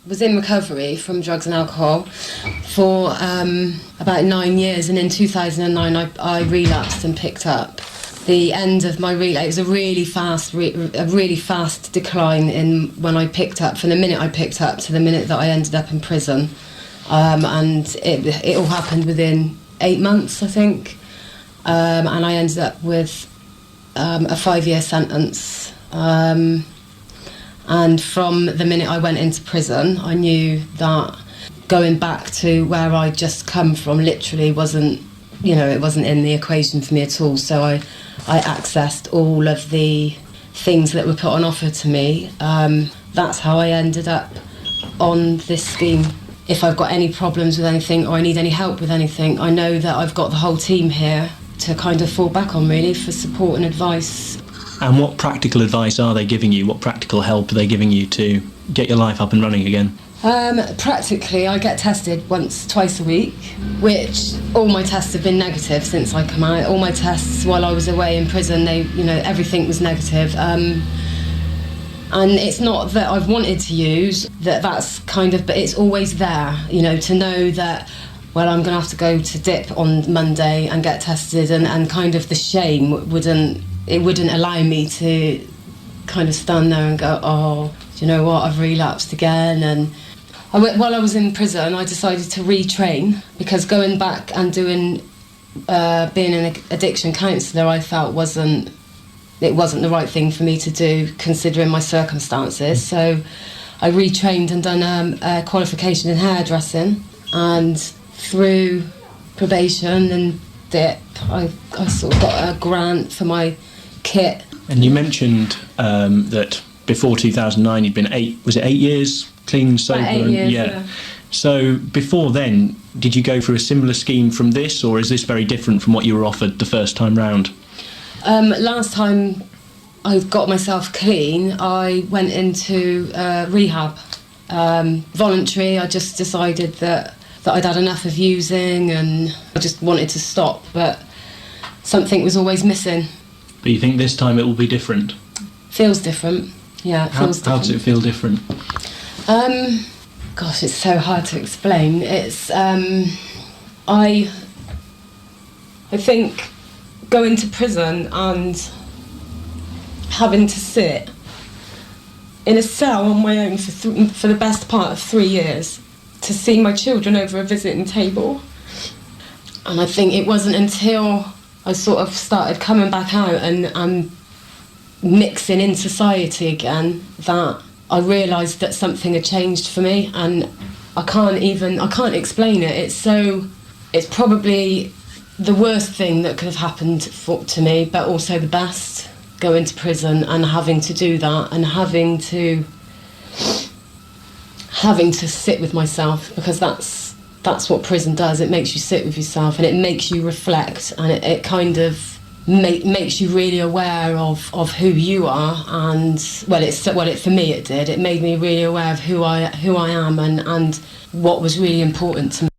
was in recovery from drugs and alcohol for about 9 years, and in 2009 I relapsed and picked up. The end of my relapse, it was a really fast decline in when I picked up, from the minute I picked up to the minute that I ended up in prison. And it all happened within 8 months, I think. And I ended up with a 5-year sentence. And from the minute I went into prison, I knew that going back to where I'd just come from literally wasn't, it wasn't in the equation for me at all. So I accessed all of the things that were put on offer to me. That's how I ended up on this scheme. If I've got any problems with anything or I need any help with anything, I know that I've got the whole team here to kind of fall back on, really, for support and advice. And what practical advice are they giving you? What practical help are they giving you to get your life up and running again? Practically, I get tested twice a week, which all my tests have been negative since I come out. All my tests while I was away in prison, everything was negative. And it's not that I've wanted to use, that's kind of, but it's always there, to know that, well, I'm going to have to go to DIP on Monday and get tested, and kind of the shame wouldn't allow me to kind of stand there and go, oh, do you know what, I've relapsed again. And while I was in prison, I decided to retrain, because going back and being an addiction counsellor, I felt it wasn't the right thing for me to do, considering my circumstances. So I retrained and done a qualification in hairdressing, and through probation and DIP, I sort of got a grant for my kit. And you mentioned that before 2009 you'd been 8 years clean, sober? About 8 years, yeah. So before then, did you go through a similar scheme from this, or is this very different from what you were offered the first time round? Last time I got myself clean, I went into rehab. Voluntary. I just decided that I'd had enough of using and I just wanted to stop, but something was always missing. But you think this time it will be different? Feels different, yeah. How does it feel different? Gosh, it's so hard to explain. It's I think going to prison and having to sit in a cell on my own for the best part of 3 years, to see my children over a visiting table. And I think it wasn't until I sort of started coming back out and mixing in society again that I realised that something had changed for me, and I can't explain it. It's probably the worst thing that could have happened to me, but also the best, going to prison and having to do that, and having to sit with myself, because that's what prison does. It makes you sit with yourself, and it makes you reflect, and it kind of makes you really aware of who you are. And for me it did. It made me really aware of who I am and what was really important to me.